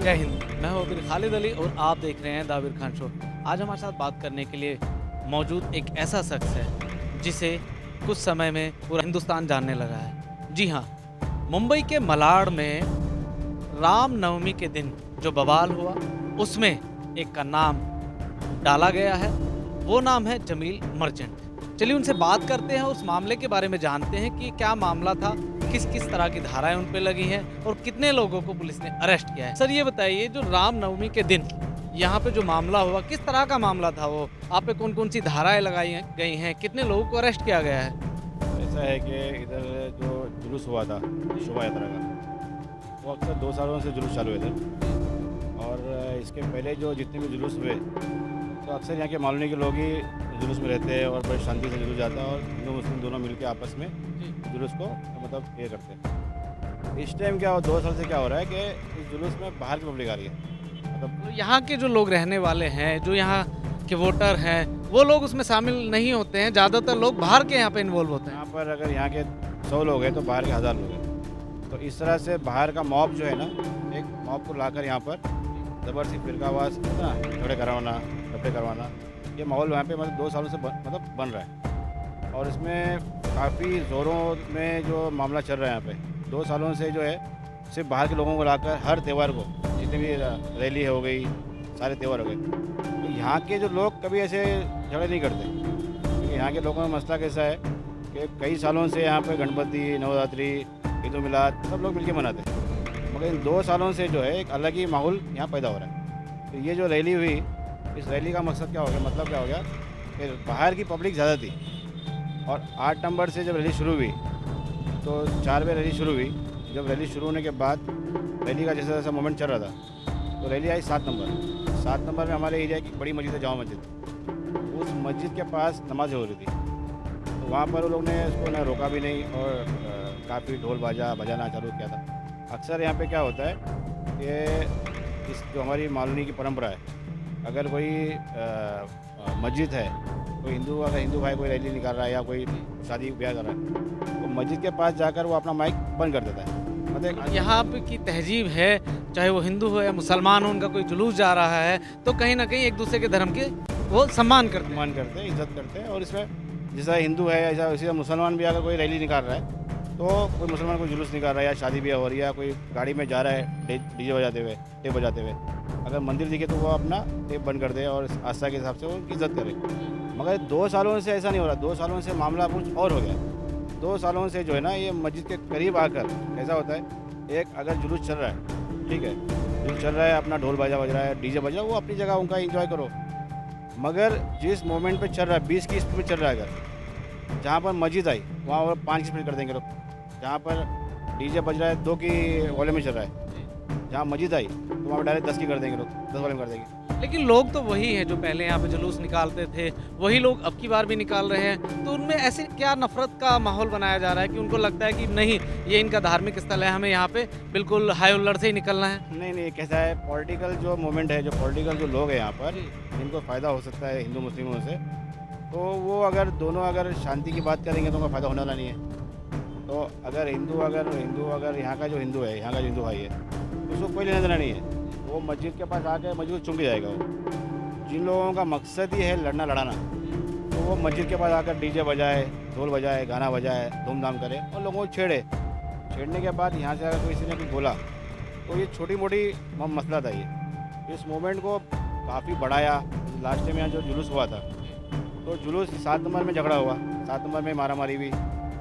जय हिंद। मैं हूं अबीर खालिद अली और आप देख रहे हैं द आबिर खान शो। आज हमारे साथ बात करने के लिए मौजूद एक ऐसा शख्स है जिसे कुछ समय में पूरा हिंदुस्तान जानने लगा है। जी हाँ, मुंबई के मलाड में रामनवमी के दिन जो बवाल हुआ उसमें एक का नाम डाला गया है, वो नाम है जमील मर्चेंट। चलिए उनसे बात करते हैं, उस मामले के बारे में जानते हैं कि क्या मामला था, किस किस तरह की धाराएं उन पे लगी हैं और कितने लोगों को पुलिस ने अरेस्ट किया है। सर ये बताइए, जो रामनवमी के दिन यहाँ पे जो मामला हुआ, किस तरह का मामला था वो? आप पे कौन कौन सी धाराएं लगाई गई हैं, कितने लोगों को अरेस्ट किया गया है? ऐसा है कि इधर जो जुलूस हुआ था शोभा यात्रा का, वो अक्सर 2 सालों से जुलूस चालू है इधर। और इसके पहले जो जितने भी जुलूस हुए तो अक्सर यहाँ के मालूनी के लोग ही जुलूस में रहते हैं और बड़ी शांति से जुलूस जाता है और हिंदू मुस्लिम दोनों मिलकर आपस में जुलूस को मतलब ये करते हैं। इस टाइम क्या हो 2 साल से क्या हो रहा है कि इस जुलूस में बाहर की पब्लिक आ रही है। मतलब तो यहाँ के जो लोग रहने वाले हैं, जो यहाँ के वोटर हैं, वो लोग उसमें शामिल नहीं होते हैं। ज़्यादातर लोग बाहर के यहाँ पे इन्वॉल्व होते हैं। यहाँ पर अगर यहाँ के 100 लोग हैं तो बाहर के 1000 लोग हैं। तो इस तरह से बाहर का मॉब जो है ना, एक मॉब को लाकर यहाँ पर ज़बरदस्ती फिरकावास ना झगड़े करवाना, कपड़े करवाना, ये माहौल यहाँ पे मतलब 2 सालों से बन रहा है। और इसमें काफ़ी ज़ोरों में जो मामला चल रहा है यहाँ पे 2 सालों से जो है, सिर्फ बाहर के लोगों को लाकर हर त्यौहार को, जितने भी रैली हो गई, सारे त्यौहार हो गए, तो यहाँ के जो लोग कभी ऐसे झगड़े नहीं करते। क्योंकि यहाँ के लोगों में मसला कैसा है कि कई सालों से यहाँ पे गणपति, नवरात्रि, ईद उल मिलाद सब लोग मिलके मनाते हैं, मगर इन 2 सालों से जो है एक अलग ही माहौल यहाँ पैदा हो रहा है। तो ये जो रैली हुई, इस रैली का मकसद क्या हो गया, मतलब क्या हो गया कि बाहर की पब्लिक ज़्यादा थी। और 8 नंबर से जब रैली शुरू हुई तो 4 बजे रैली शुरू हुई। जब रैली शुरू होने के बाद रैली का जैसा जैसा मोमेंट चल रहा था तो रैली आई 7 नंबर। 7 नंबर में हमारे एरिया की बड़ी मस्जिद है, जामा मस्जिद। उस मस्जिद के पास नमाज़ हो रही थी, तो वहाँ पर वो लोग ने उसको ना रोका भी नहीं और काफ़ी ढोल बजाना चालू किया था। अक्सर यहाँ पे क्या होता है कि इस जो हमारी मालूनी की परंपरा है, अगर कोई मस्जिद है, कोई अगर हिंदू भाई कोई रैली निकाल रहा है या कोई शादी ब्याह कर रहा है, तो मस्जिद के पास जाकर वो अपना माइक बंद कर देता है। मतलब यहाँ पे की तहजीब है, चाहे वो हिंदू हो या मुसलमान हो, उनका कोई जुलूस जा रहा है तो कहीं ना कहीं एक दूसरे के धर्म के वो सम्मान करते हैं, इज्जत करते हैं। और इसमें जैसा हिंदू है ऐसा उसी मुसलमान भी अगर कोई रैली निकाल रहा है, तो कोई मुसलमान कोई जुलूस निकाल रहा है या शादी ब्याह हो रही है या कोई गाड़ी में जा रहा है डीजे बजाते हुए, टेप बजाते हुए, अगर मंदिर दिखे तो वो अपना टेप बंद कर दे और आस्था के हिसाब से वो उनकी इज्जत करे। मगर 2 सालों से ऐसा नहीं हो रहा। 2 सालों से मामला कुछ और हो गया। 2 सालों से जो है ना, ये मस्जिद के करीब आकर ऐसा होता है, एक अगर जुलूस चल रहा है, ठीक है, जुलूस चल रहा है, अपना ढोल बाजा बज रहा है, डीजे बज रहा है, वो अपनी जगह उनका एंजॉय करो। मगर जिस मोमेंट पे चल रहा है 20 की स्पीड में चल रहा है, अगर जहाँ पर मस्जिद आई वहाँ और 5 की स्पीड कर देंगे लोग। जहाँ पर डीजे बज रहा है 2 की वॉल्यूम में चल रहा है, जहाँ मस्जिद आई तो वहाँ पर डायरेक्ट 10 की कर देंगे लोग, 10 वॉल्यूम कर देंगे। लेकिन लोग तो वही हैं जो पहले यहाँ पे जुलूस निकालते थे, वही लोग अब की बार भी निकाल रहे हैं। तो उनमें ऐसे क्या नफरत का माहौल बनाया जा रहा है कि उनको लगता है कि नहीं, ये इनका धार्मिक स्थल है, हमें यहाँ पे बिल्कुल हाई हुल्लड़ से ही निकलना है? नहीं, कैसा है, पॉलिटिकल जो मूवमेंट है, जो पॉलिटिकल जो लोग हैं यहाँ पर, इनको फ़ायदा हो सकता है हिंदू मुस्लिमों से, तो वो अगर दोनों अगर शांति की बात करेंगे तो उनका फ़ायदा होने वाला नहीं है। तो अगर हिंदू अगर यहाँ का जो हिंदू है, यहाँ का जो हिंदू भाई है, उसको कोई लेना देना नहीं है। वो मस्जिद के पास आकर मस्जिद को चुन के जाएगा। वो जिन लोगों का मकसद ही है लड़ना लड़ाना, तो वो मस्जिद के पास आकर डीजे बजाए, ढोल बजाए, गाना बजाए, धूमधाम करे और लोगों को छेड़ने के बाद यहाँ से अगर किसी ने कुछ बोला तो ये छोटी मोटी मसला था। ये इस मूवमेंट को काफ़ी बढ़ाया। लास्ट टाइम यहाँ जो जुलूस हुआ था, तो जुलूस 7 नंबर में झगड़ा हुआ, 7 नंबर में मारामारी हुई।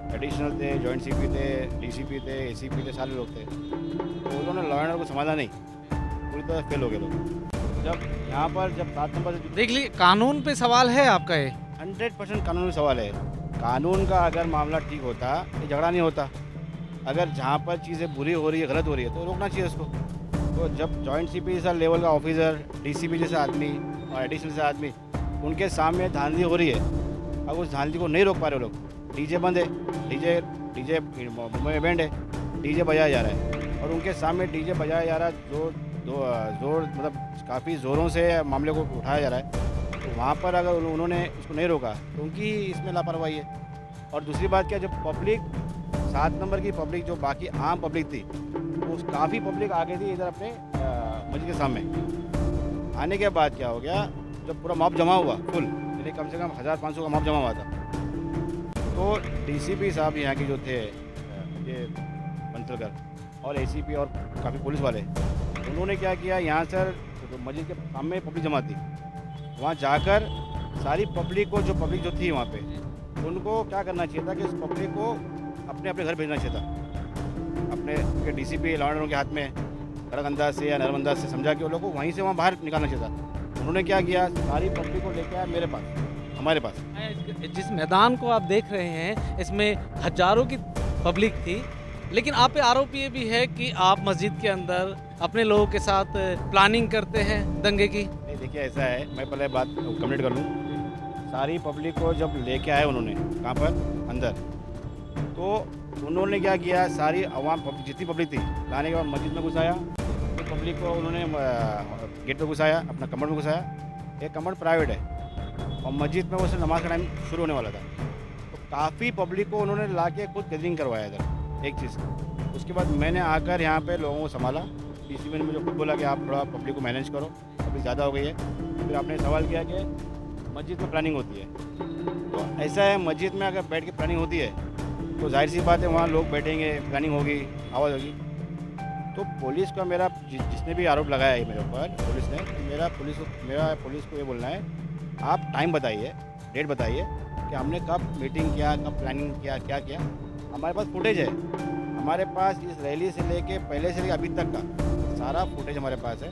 एडिशनल थे, जॉइंट सीपी थे, डीसीपी थे, एसीपी थे, सारे लोग थे। तो उन्होंने लॉ एंड ऑर्डर को संभाला नहीं, पूरी तरह फेल हो गए लोग। जब यहाँ पर 7 नंबर से देख लीजिए, कानून पे सवाल है आपका ये? 100% कानूनी सवाल है। कानून का अगर मामला ठीक होता ये झगड़ा नहीं होता। अगर जहाँ पर चीज़ें बुरी हो रही है, गलत हो रही है, तो रोकना चाहिए उसको। तो जब जॉइंट सीपी जैसा लेवल का ऑफिसर, डीसीपी जैसा आदमी और एडिशनल जैसा आदमी, उनके सामने धांधली हो रही है, अब उस धांधली को नहीं रोक पा रहे लोग। डीजे बंद है, डीजे मुंबई में बैंड है, डीजे बजाया जा रहा है और उनके सामने डीजे बजाया जा रहा है, जोर मतलब काफ़ी ज़ोरों से मामले को उठाया जा रहा है। तो वहाँ पर अगर उन्होंने इसको नहीं रोका तो उनकी इसमें लापरवाही है। और दूसरी बात क्या, जब पब्लिक 7 नंबर की पब्लिक जो बाकी आम पब्लिक थी, वो काफ़ी पब्लिक आ गई थी इधर अपने मस्जिद के सामने। आने के बाद क्या हो गया, जब पूरा मॉब जमा हुआ फुल, यानी कम से कम 1500 का मॉब जमा हुआ था, तो डीसीपी साहब यहाँ के जो थे ये बंसलकर और एसीपी और काफ़ी पुलिस वाले, उन्होंने क्या किया, यहाँ से तो मस्जिद के सामने पब्लिक जमा थी, वहाँ जाकर सारी पब्लिक को, जो पब्लिक जो थी वहाँ पे, उनको क्या करना चाहिए था कि उस पब्लिक को अपने अपने घर भेजना चाहिए था। अपने उनके डीसीपी लॉ एंड ऑर्डर के हाथ में खड़गंदा से या नरमंदा से समझा कि वो लोग को वहीं से वहाँ बाहर निकालना चाहिए था। उन्होंने क्या किया, सारी पब्लिक को लेकर आया मेरे पास, हमारे पास। जिस मैदान को आप देख रहे हैं इसमें हजारों की पब्लिक थी, लेकिन आप पे आरोप ये भी है कि आप मस्जिद के अंदर अपने लोगों के साथ प्लानिंग करते हैं दंगे की। नहीं देखिए, ऐसा है, मैं पहले बात कंप्लीट कर लूँ। सारी पब्लिक को जब लेके आए उन्होंने, कहाँ पर, अंदर, तो उन्होंने क्या किया, सारी आवाम जितनी पब्लिक थी लाने के बाद मस्जिद में घुसाया। तो पब्लिक को उन्होंने गेट पे घुसाया, अपना कमर में घुसाया। एक कमर प्राइवेट है और मस्जिद में वो सिर्फ नमाज का टाइम शुरू होने वाला था, तो काफ़ी पब्लिक को उन्होंने ला के खुद गैदरिंग करवाया इधर एक चीज़। उसके बाद मैंने आकर यहाँ पे लोगों को संभाला। डीसीपी ने मुझे खुद बोला कि आप थोड़ा पब्लिक को मैनेज करो, अभी ज़्यादा हो गई है। फिर आपने सवाल किया कि मस्जिद में प्लानिंग होती है, तो ऐसा है, मस्जिद में अगर बैठ के प्लानिंग होती है तो जाहिर सी बात है वहाँ लोग बैठेंगे, प्लानिंग होगी, आवाज़ होगी। तो पुलिस का मेरा जिसने भी आरोप लगाया है मेरे ऊपर, पुलिस ने, मेरा पुलिस को ये बोलना है, आप टाइम बताइए, डेट बताइए कि हमने कब मीटिंग किया, कब प्लानिंग किया, क्या किया। हमारे पास फुटेज है, हमारे पास इस रैली से लेके पहले से लेके अभी तक का सारा फुटेज हमारे पास है,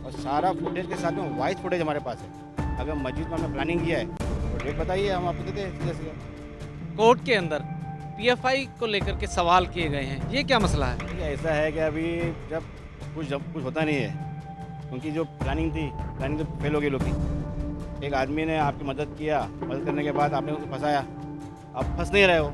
और सारा फुटेज के साथ में वॉइस फुटेज हमारे पास है। अगर मस्जिद में हमने प्लानिंग किया है तो डेट बताइए, हम आपको देते हैं सीधे। कोर्ट के अंदर पीएफआई को लेकर के सवाल किए गए हैं, ये क्या मसला है? देखिए, ऐसा है कि अभी जब कुछ होता नहीं है, उनकी जो प्लानिंग थी, प्लानिंग तो फेल हो गई लोग की। एक आदमी ने आपकी मदद किया, मदद करने के बाद आपने उसको फंसाया, अब फंस नहीं रहे हो,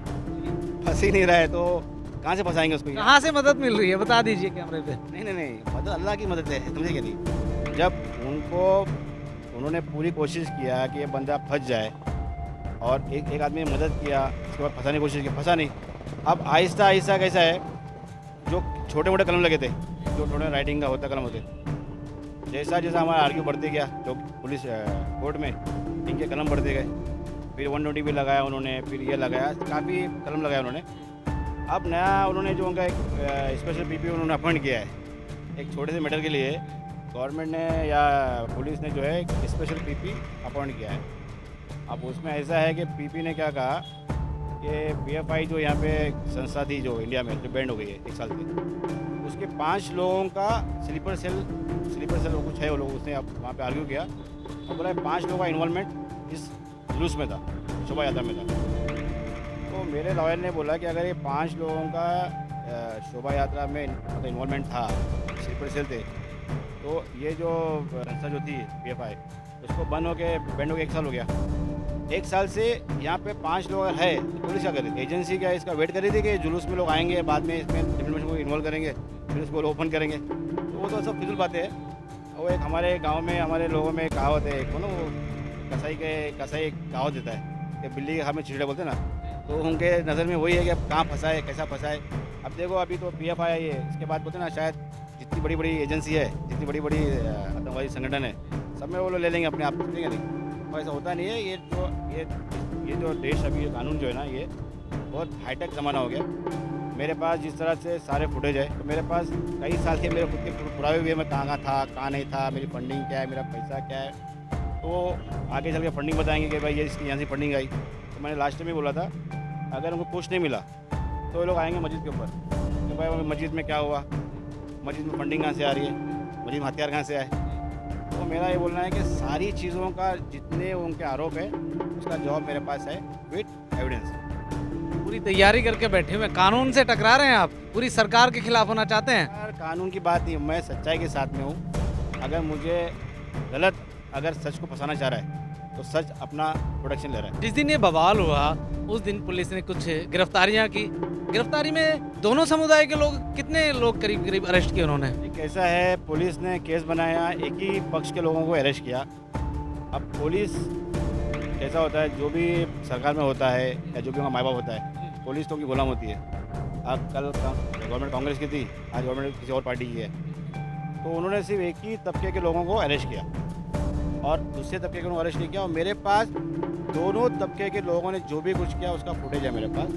फंस ही नहीं रहे तो कहाँ से फंसाएंगे उसको? कहाँ से मदद मिल रही है, बता दीजिए कैमरे पे। नहीं, मदद अल्लाह की मदद है, समझे क्या नहीं। जब उन्होंने पूरी कोशिश किया कि ये बंदा फंस जाए, और एक आदमी ने मदद किया, उसके बाद फंसाने की कोशिश की, फंसा नहीं। अब आहिस्ता आहिस्ता कैसा है, जो छोटे मोटे कलम लगे थे, जो छोटे राइटिंग का होता कलम होते, जैसा जैसा हमारा आर्ग्यू बढ़ते गया, जो पुलिस कोर्ट में इनके कलम बढ़ते गए, फिर 120 भी लगाया उन्होंने, फिर ये लगाया, काफ़ी कलम लगाया उन्होंने। अब नया उन्होंने जो उनका एक स्पेशल पीपी उन्होंने अपॉइंट किया है, एक छोटे से मैटर के लिए गवर्नमेंट ने या पुलिस ने जो है एक स्पेशल पीपी अपॉइंट किया है। अब उसमें ऐसा है कि पीपी ने क्या कहा कि पीएफआई जो यहाँ पे संस्था थी जो इंडिया में, जो बैंड हो गई है 1 साल से, उसके 5 लोगों का स्लीपर सेल कुछ है, वो लोग उसने अब वहाँ पे आर्ग्यू किया और बोला 5 लोगों का इन्वॉल्वमेंट इस जुलूस में था, शोभा यात्रा में था। तो मेरे लॉयर ने बोला कि अगर ये 5 लोगों का शोभा यात्रा में मतलब इन्वॉल्वमेंट था, स्लीपर सेल थे, तो ये जो संस्था जो थी पीएफआई, उसको बंद होके बैंड होके 1 साल हो गया। 1 साल से यहाँ पे 5 लोग अगर है तो पुलिस क्या कर रही थी, एजेंसी क्या इसका वेट कर रही थी कि जुलूस में लोग आएंगे, बाद में इसमें डिप्लोमेशन को इन्वॉल्व करेंगे, फिर उसको ओपन करेंगे, तो वो तो सब फिजूल बातें हैं। वो एक हमारे गांव में हमारे लोगों में कहावत है, वो ना वो कसाई कहावत देता है कि बिल्ली के हाथ में चिड़िया बोलते ना, तो उनके नज़र में वही है कि अब कहाँ फंसाए, कैसा फंसाए। अब देखो अभी तो पीएफआई आई है, इसके बाद बोलते ना शायद जितनी बड़ी बड़ी एजेंसी है, जितनी बड़ी बड़ी आतंकवादी संगठन है, सब में वो लोग ले लेंगे अपने आप, ठीक है नहीं, और ऐसा होता नहीं है। ये जो देश अभी कानून जो है ना, ये बहुत हाईटेक ज़माना हो गया। मेरे पास जिस तरह से सारे फुटेज है, तो मेरे पास कई साल के मेरे खुद के पुरावे हुए, मैं कहाँ था, कहाँ नहीं था, मेरी फंडिंग क्या है, मेरा पैसा क्या है, तो आगे चल के फंडिंग बताएंगे कि भाई ये इसकी यहाँ से फंडिंग आई। तो मैंने लास्ट में बोला था, अगर उनको कुछ नहीं मिला तो ये लोग आएंगे मस्जिद के ऊपर कि भाई मस्जिद में क्या हुआ, मस्जिद में फंडिंग कहाँ से आ रही है, मस्जिद में हथियार कहाँ से आए। तो मेरा ये बोलना है कि सारी चीज़ों का जितने उनके आरोप है उसका जवाब मेरे पास है विद एविडेंस। पूरी तैयारी करके बैठे हुए, कानून से टकरा रहे हैं आप, पूरी सरकार के खिलाफ होना चाहते हैं? यार कानून की बात नहीं, मैं सच्चाई के साथ में हूँ। अगर मुझे अगर सच को फंसाना चाह रहा है तो सच अपना प्रोटेक्शन ले रहा है। जिस दिन ये बवाल हुआ उस दिन पुलिस ने कुछ गिरफ्तारियां की, गिरफ्तारी में दोनों समुदाय के लोग, कितने लोग करीब अरेस्ट किए उन्होंने? कैसा है, पुलिस ने केस बनाया, एक ही पक्ष के लोगों को अरेस्ट किया। अब पुलिस कैसा होता है, जो भी सरकार में होता है या जो भी उनका माँ बाप होता है, पुलिस तो उनकी गुलाम होती है। अब कल गवर्नमेंट कांग्रेस की थी, आज गवर्नमेंट किसी और पार्टी की है, तो उन्होंने सिर्फ एक ही तबके के लोगों को अरेस्ट किया और दूसरे तबके के लोगों को अरेस्ट नहीं किया। और मेरे पास दोनों तबके के लोगों ने जो भी कुछ किया उसका फुटेज है मेरे पास।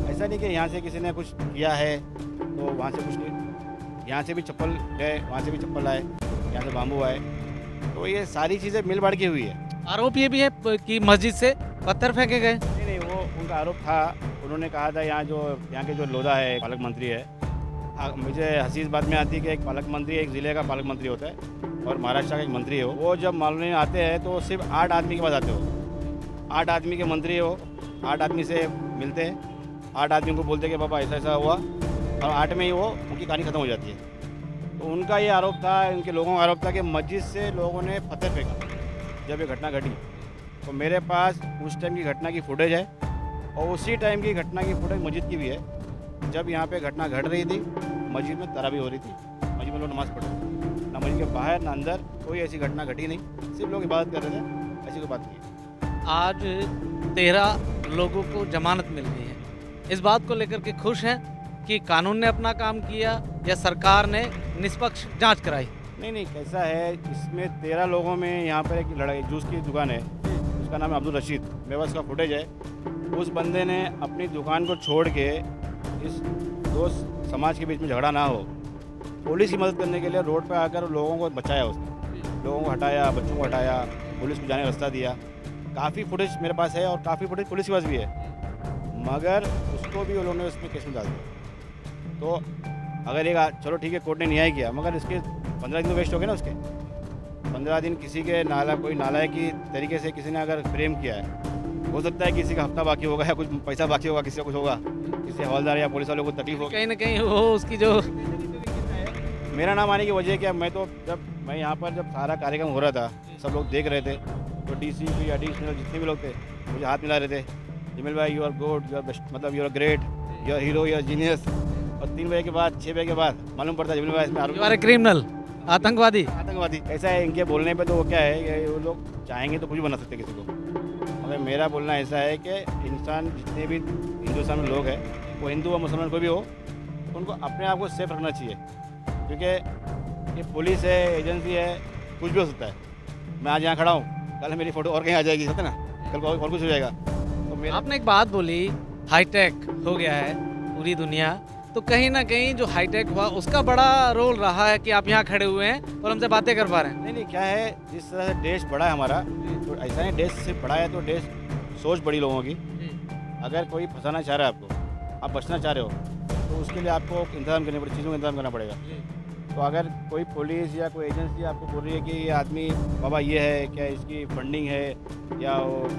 ऐसा नहीं कि यहाँ से किसी ने कुछ किया है तो वहाँ से कुछ नहीं, यहाँ से भी चप्पल गए, वहाँ से भी चप्पल आए, यहाँ से बाम्बू आए, तो ये सारी चीज़ें मिल बाढ़ की हुई है। आरोप ये भी है कि मस्जिद से पत्थर फेंके गए। नहीं नहीं, वो उनका आरोप था। उन्होंने कहा था यहाँ के जो लोधा है, पालक मंत्री है, मुझे हंसी इस बात में आती है कि एक पालक मंत्री एक ज़िले का पालक मंत्री होता है और महाराष्ट्र का एक मंत्री हो, वो जब मामले में आते हैं तो सिर्फ 8 आदमी के पास आते हो, 8 आदमी के मंत्री हो, 8 आदमी से मिलते हैं, 8 आदमी को बोलते हैं कि बाबा ऐसा ऐसा हुआ, और 8 में ही वो उनकी कहानी ख़त्म हो जाती है। तो उनका ये आरोप था, इनके लोगों का आरोप था कि मस्जिद से लोगों ने पत्थर फेंका जब ये घटना घटी। तो मेरे पास उस टाइम की घटना की फुटेज है और उसी टाइम की घटना की फुटेज मस्जिद की भी है। जब यहाँ पे घटना घट रही थी, मस्जिद में तरावी हो रही थी, मस्जिद में लोग नमाज़ पढ़ रहे थे, ना मस्जिद के बाहर ना अंदर कोई ऐसी घटना घटी नहीं, सिर्फ लोग इबादत कर रहे थे, ऐसी कोई बात नहीं। आज 13 लोगों को जमानत मिल गई है, इस बात को लेकर के खुश हैं कि कानून ने अपना काम किया या सरकार ने निष्पक्ष जांच कराई? नहीं, कैसा है, इसमें 13 लोगों में यहाँ पर एक लड़ाई जूस की दुकान है, उसका नाम है अब्दुल रशीद, मेरे पास उसका फुटेज है। उस बंदे ने अपनी दुकान को छोड़ के, इस दो समाज के बीच में झगड़ा ना हो, पुलिस की मदद करने के लिए रोड पर आकर लोगों को बचाया, उसने लोगों को हटाया, बच्चों को हटाया, पुलिस को जाने का रास्ता दिया। काफ़ी फुटेज मेरे पास है और काफ़ी फुटेज पुलिस के पास भी है, मगर उसको भी उन्होंने उसमें केस में डाल दिया। तो अगर एक चलो ठीक है, कोर्ट ने न्याय किया, मगर इसके 15 दिन तो वेस्ट हो गए ना। उसके 15 दिन किसी के कोई नालायक की तरीके से किसी ने अगर प्रेम किया है, हो सकता है किसी का हफ्ता बाकी होगा या कुछ पैसा बाकी होगा, किसी का कुछ होगा, किसी हवलदार या पुलिस वालों को तकलीफ होगी, कहीं ना कहीं वो उसकी जो मेरा नाम आने की वजह क्या, मैं यहाँ पर जब सारा कार्यक्रम हो रहा था, सब लोग देख रहे थे, तो DCP एडिशनल जितने भी लोग थे मुझे हाथ मिला रहे थे, जमील भाई you are good, you are best, मतलब you are great, you are hero, you are genius. और 3 बजे के बाद 6 बजे के बाद मालूम पड़ता है जमील भाई इसमें आरोप क्रिमिनल, आतंकवादी। ऐसा है इनके बोलने पे। तो वो क्या है कि वो लोग चाहेंगे तो कुछ भी बना सकते किसी को, मगर मेरा बोलना ऐसा है कि इंसान जितने भी हिंदुस्तान में लोग हैं, वो हिंदू और मुसलमान कोई भी हो, उनको अपने आप को सेफ रखना चाहिए, क्योंकि ये पुलिस है, एजेंसी है, कुछ भी हो सकता है। मैं आज यहाँ खड़ा हूँ, कल मेरी फ़ोटो और कहीं आ जाएगी, सकते ना, कल को और कुछ हो जाएगा। तो मेरा आपने एक बात बोली, हाईटेक हो गया है पूरी दुनिया, तो कहीं ना कहीं जो हाईटेक हुआ उसका बड़ा रोल रहा है कि आप यहाँ खड़े हुए हैं और हमसे बातें कर पा रहे हैं। नहीं, क्या है, जिस तरह से देश बड़ा है हमारा, तो ऐसा नहीं देश सिर्फ बड़ा है तो देश सोच बड़ी लोगों की। अगर कोई फंसाना चाह रहा है आपको, आप बचना चाह रहे हो, तो उसके लिए आपको इंतजाम करने पड़े, चीज़ों का इंतजाम करना पड़ेगा। तो अगर कोई पुलिस या कोई एजेंसी आपको बोल रही है कि ये आदमी बाबा ये है, क्या इसकी फंडिंग है या वो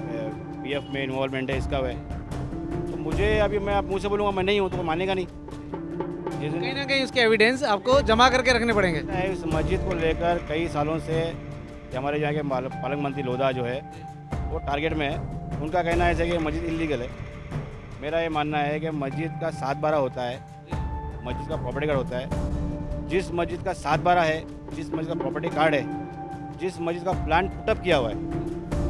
PF में इन्वॉल्वमेंट है, इसका है, तो मुझे अभी मैं आप मुँह से बोलूँगा मैं नहीं हूँ तो वो मानेगा नहीं। कहीं ना कहीं उसके एविडेंस आपको जमा करके रखने पड़ेंगे। इस मस्जिद को लेकर कई सालों से हमारे यहाँ के पालक मंत्री लोधा जो है वो टारगेट में है। उनका कहना है कि मस्जिद इलीगल है। मेरा ये मानना है कि मस्जिद का 7/12 होता है, मस्जिद का प्रॉपर्टी कार्ड होता है। जिस मस्जिद का 7/12 है, जिस मस्जिद का प्रॉपर्टी कार्ड है, जिस मस्जिद का प्लान पुटअप किया हुआ है,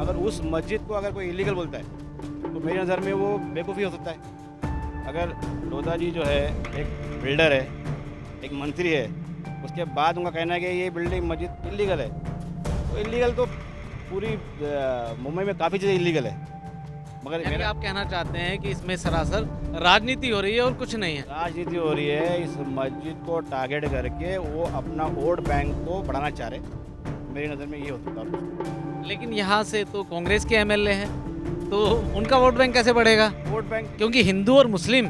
अगर उस मस्जिद को अगर कोई इलीगल बोलता है तो मेरी नज़र में वो बेवकूफ़ी हो सकता है। अगर लोधा जी जो है एक बिल्डर है, एक मंत्री है, उसके बाद उनका कहना है कि ये बिल्डिंग मस्जिद इलीगल है, तो इलीगल तो पूरी मुंबई में काफ़ी चीज़ें इलीगल है। मगर यानी आप कहना चाहते हैं कि इसमें सरासर राजनीति हो रही है और कुछ नहीं है? राजनीति हो रही है। इस मस्जिद को टारगेट करके वो अपना वोट बैंक को बढ़ाना चाह रहे, मेरी नज़र में ये हो सकता है। लेकिन यहाँ से तो कांग्रेस के MLA हैं, तो उनका वोट बैंक कैसे बढ़ेगा? वोट बैंक, क्योंकि हिंदू और मुस्लिम,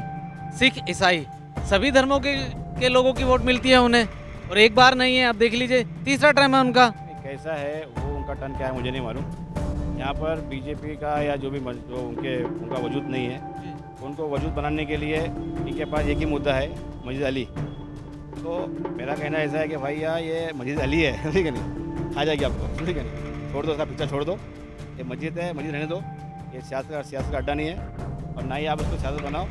सिख, ईसाई सभी धर्मों के लोगों की वोट मिलती है उन्हें, और एक बार नहीं है, आप देख लीजिए 3रा टर्म है उनका। कैसा है वो, उनका टर्न क्या है मुझे नहीं मालूम। यहाँ पर BJP का या जो उनका वजूद नहीं है, उनको वजूद बनाने के लिए इनके पास एक ही मुद्दा है, मस्जिद अली। तो मेरा कहना ऐसा है कि भैया ये मस्जिद अली है, ठीक है नहीं, आ जाएगी आपको, ठीक है नहीं, छोड़ दो उसका पिक्चर, छोड़ दो, ये मस्जिद है, मस्जिद रहने दो, ये सियासत का अड्डा नहीं है, और ना ही आप उसको सियासत बनाओ,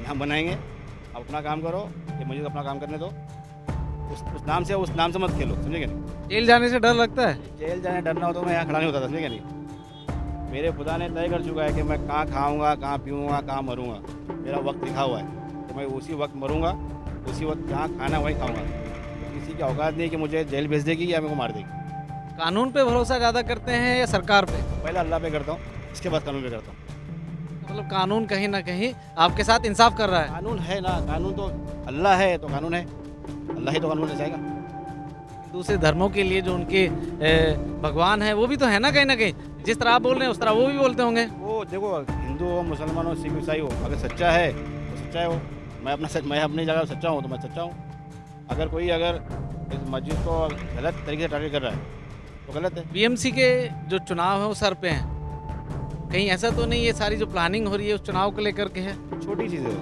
हम बनाएंगे। आप अपना काम करो, ये मस्जिद अपना काम करने दो, उस नाम से मत खेलो, समझे नहीं। जेल जाने से डर लगता है? जेल जाने डरना हो तो मैं यहाँ खड़ा नहीं होता था, समझे नहीं। मेरे खुदा ने तय कर चुका है कि मैं कहाँ खाऊंगा, कहाँ पीऊँगा, कहाँ मरूंगा। मेरा वक्त लिखा हुआ है, तो मैं उसी वक्त मरूंगा, उसी वक्त जहाँ खाना वही खाऊंगा। किसी की औकात नहीं कि मुझे जेल भेज देगी या मेरे को मार देगी। कानून पे भरोसा ज़्यादा करते हैं या सरकार पे? पहले अल्लाह पे करता हूँ, इसके बाद कानून पे करता हूँ। मतलब कानून कहीं ना कहीं आपके साथ इंसाफ कर रहा है। कानून है ना, कानून तो अल्लाह है तो कानून है, अल्लाह ही तो कानून ले जाएगा। दूसरे धर्मों के लिए जो उनके भगवान है वो भी तो है ना कहीं, जिस तरह आप बोल रहे हैं उस तरह वो भी बोलते होंगे। वो देखो, हिंदू हो, मुसलमान हो, सिख ईसाई हो, अगर सच्चा है तो सच्चा हो। मैं अपनी जगह सच्चा हूँ तो मैं सच्चा हूँ। अगर कोई इस मस्जिद को गलत तरीके से टारगेट कर रहा है तो गलत है। बीएमसी के जो चुनाव है वो सर पे हैं, कहीं ऐसा तो नहीं ये सारी जो प्लानिंग हो रही है उस चुनाव को लेकर के है? छोटी चीज़ है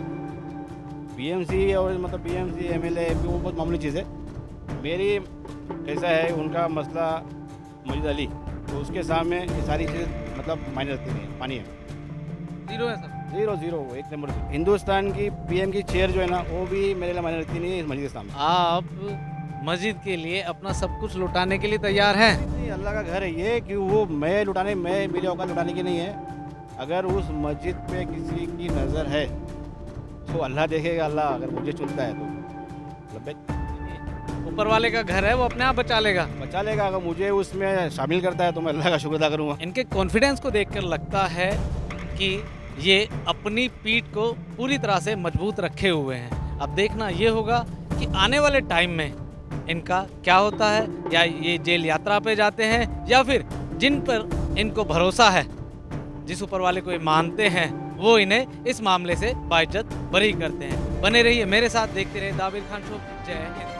बीएमसी, और मतलब बीएमसी एमएलए वो बहुत मामूली चीज़ है। मेरी कैसा है, उनका मसला मस्जिद अली, तो उसके सामने ये सारी चीज़ मतलब मायने रखती नहीं है, पानी है। जीरो है सब। जीरो एक नंबर। हिंदुस्तान की पीएम की चेयर जो है ना, वो भी मेरे लिए मायने रखती नहीं है इस मस्जिद के सामने। आप मस्जिद के लिए अपना सब कुछ लुटाने के लिए तैयार हैं? नहीं, अल्लाह का घर है ये, कि वो मेरी औकात लुटाने की नहीं है। अगर उस मस्जिद पे किसी की नज़र है तो अल्लाह देखेगा। अल्लाह अगर मुझे चुनता है तो लब्बैक। ऊपर वाले का घर है, वो अपने आप बचा लेगा। बचा लेगा। अगर मुझे उसमें शामिल करता है तो मैं अल्लाह का शुक्र अदा करूँगा। इनके कॉन्फिडेंस को देखकर लगता है कि ये अपनी पीठ को पूरी तरह से मजबूत रखे हुए हैं। अब देखना ये होगा कि आने वाले टाइम में इनका क्या होता है, या ये जेल यात्रा पे जाते हैं या फिर जिन पर इनको भरोसा है, जिस ऊपर वाले को ये मानते हैं, वो इन्हें इस मामले से बाइज्जत बरी करते हैं। बने रहिए मेरे साथ, देखते रहिए दाबिर खान शो। जय हिंद।